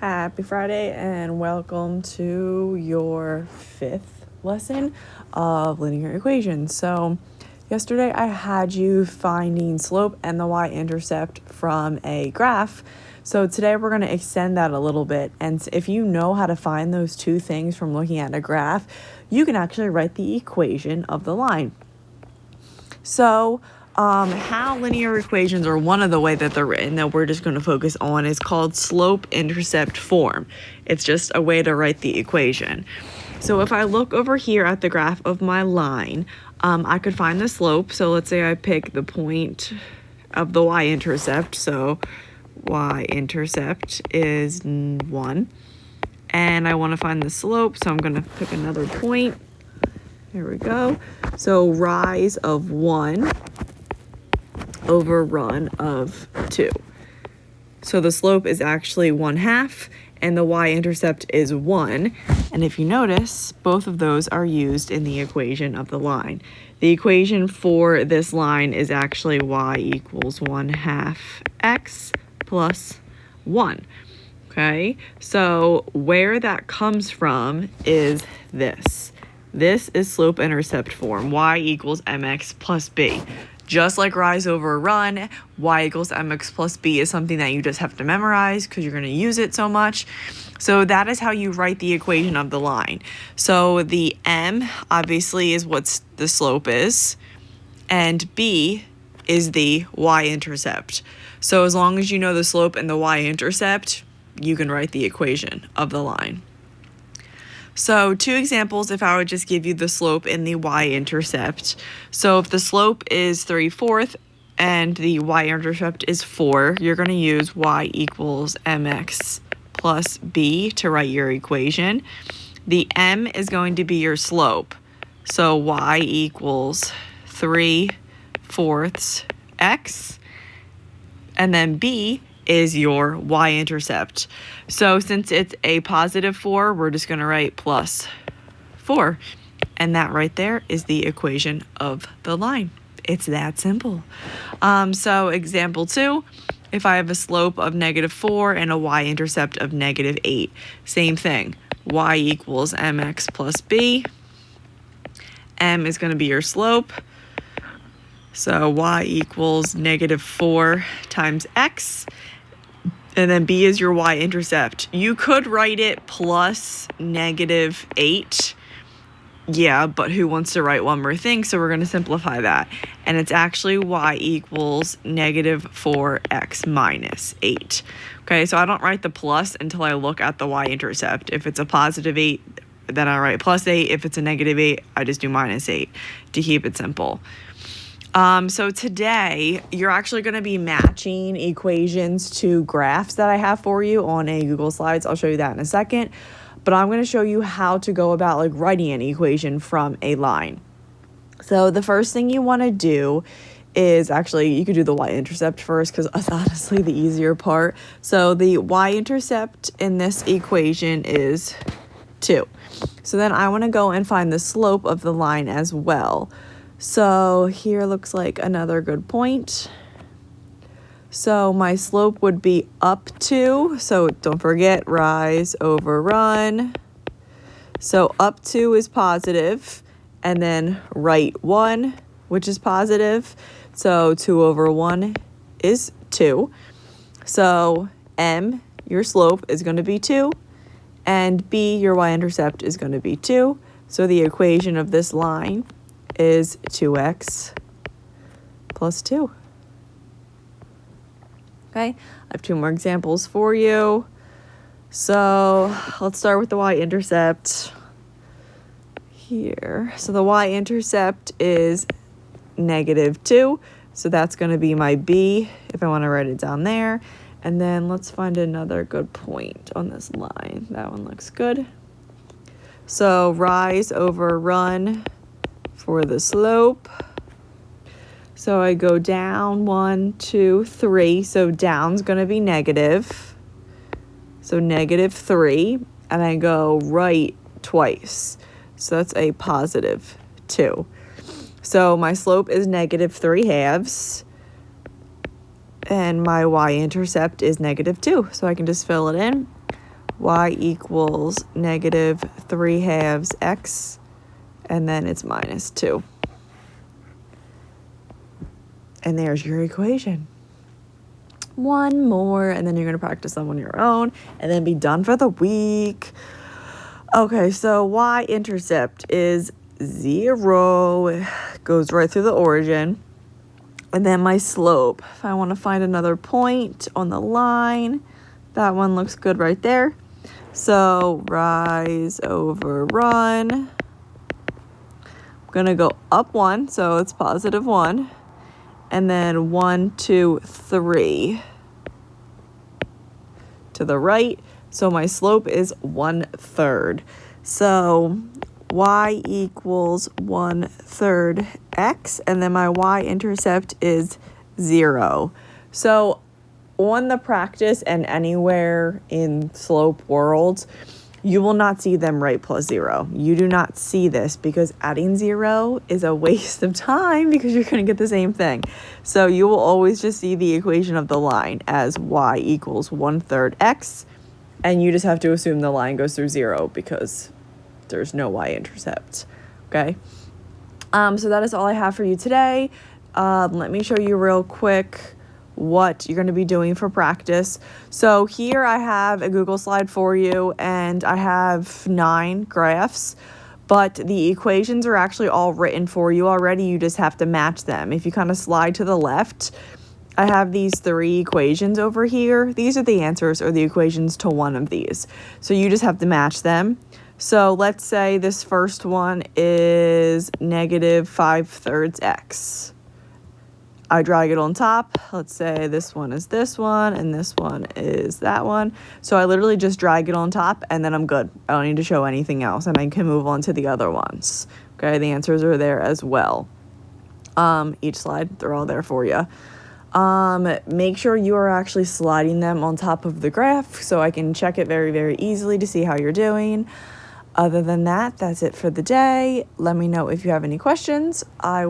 Happy Friday and welcome to your 5th lesson of linear equations. So yesterday I had you finding slope and the y-intercept from a graph. So today we're going to extend that a little bit, and if you know how to find those two things from looking at a graph, you can actually write the equation of the line. So how linear equations, or one of the way that they're written that we're just going to focus on, is called slope-intercept form. It's just a way to write the equation. So if I look over here at the graph of my line, I could find the slope. So let's say I pick the point of the y-intercept. So y-intercept is 1. And I want to find the slope, so I'm going to pick another point. Here we go. So rise of 1 over run of 2. So the slope is actually 1/2 and the y-intercept is 1. And if you notice, both of those are used in the equation of the line. The equation for this line is actually y equals 1/2 x plus 1. Okay, so where that comes from is this. This is slope-intercept form, y equals mx plus b. Just like rise over run, y equals mx plus b is something that you just have to memorize because you're going to use it so much. So that is how you write the equation of the line. So the m obviously is what the slope is, and b is the y-intercept. So as long as you know the slope and the y-intercept, you can write the equation of the line. So 2 examples if I would just give you the slope and the y-intercept. So if the slope is 3/4 and the y-intercept is 4, you're going to use y equals mx plus b to write your equation. The m is going to be your slope. So y equals 3/4 x. And then b is your y-intercept. So since it's a positive 4, we're just going to write plus 4. And that right there is the equation of the line. It's that simple. So example 2, if I have a slope of -4 and a y-intercept of -8, same thing. Y equals mx plus b. M is going to be your slope. So y equals -4 times x. And then b is your y-intercept. You could write it plus -8. Yeah, but who wants to write one more thing? So we're going to simplify that. And it's actually y equals -4x minus 8. Okay, so I don't write the plus until I look at the y-intercept. If it's a positive 8, then I write plus 8. If it's a -8, I just do -8 to keep it simple. So today, you're actually going to be matching equations to graphs that I have for you on a Google Slides. I'll show you that in a second. But I'm going to show you how to go about writing an equation from a line. So the first thing you want to do is, actually, you could do the y-intercept first because that's honestly the easier part. So the y-intercept in this equation is 2. So then I want to go and find the slope of the line as well. So here looks like another good point. So my slope would be up 2. So don't forget, rise over run. So up 2 is positive, and then right 1, which is positive. So 2 over 1 is 2. So m, your slope, is going to be 2, and b, your y-intercept, is going to be 2. So the equation of this line is 2x plus 2. Okay, I have 2 more examples for you. So let's start with the y-intercept here. So the y-intercept is -2. So that's going to be my b if I want to write it down there. And then let's find another good point on this line. That one looks good. So rise over run for the slope. So I go down 1, 2, 3. So down's going to be negative. So -3. And I go right twice. So that's a positive 2. So my slope is -3/2. And my y-intercept is -2. So I can just fill it in. y equals negative 3/2 x, and then it's minus 2. And there's your equation. One more, and then you're going to practice them on your own, and then be done for the week. Okay, so y-intercept is 0. It goes right through the origin. And then my slope, if I want to find another point on the line, that one looks good right there. So rise over run. I'm going to go up 1, so it's positive 1. And then 1, 2, 3 to the right. So my slope is 1/3. So y equals 1/3 x, and then my y-intercept is 0. So on the practice and anywhere in slope worlds, you will not see them write plus 0. You do not see this because adding 0 is a waste of time because you're going to get the same thing. So you will always just see the equation of the line as y equals 1/3 x, and you just have to assume the line goes through 0 because there's no y-intercept. Okay? So that is all I have for you today. Let me show you real quick what you're going to be doing for practice. So here I have a Google slide for you, and I have 9 graphs, but the equations are actually all written for you already. You just have to match them. If you kind of slide to the left, I have these 3 equations over here. These are the answers or the equations to one of these. So you just have to match them. So let's say this first one is negative 5/3 x. I drag it on top. Let's say this one is this one and this one is that one. So I literally just drag it on top and then I'm good. I don't need to show anything else and I can move on to the other ones. Okay, the answers are there as well. Each slide, they're all there for you. Make sure you are actually sliding them on top of the graph so I can check it very, very easily to see how you're doing. Other than that, that's it for the day. Let me know if you have any questions. I will